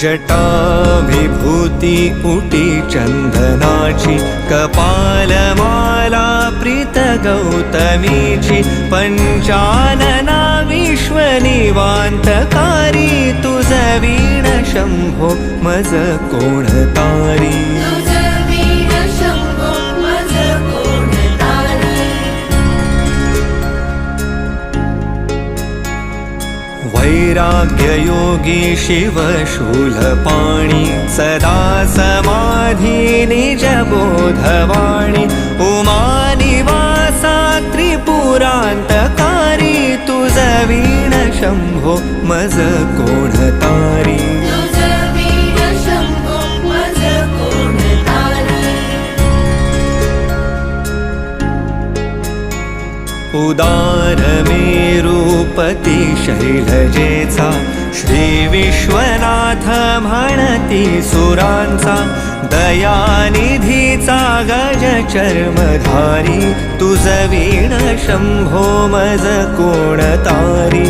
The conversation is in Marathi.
जटा विभूती उटी चंदनाची कपालमाला प्रीत गौतमीची पंचानना विश्वनिवांतकारी तुझ वीण शंभो मज कोण तारी वैराग्ययोगी शिवशूलपाणि सदा समाधि निजबोधवाणी उमानिवासा त्रिपुरान्तकारी तुझ वीण शंभो मज कोण तारी उदार मेरुपती शैलजेचा श्री विश्वनाथ म्हणती सुरांचा दयानिधीचा गज चर्मधारी तुझ वीण शंभो मज कोण तारी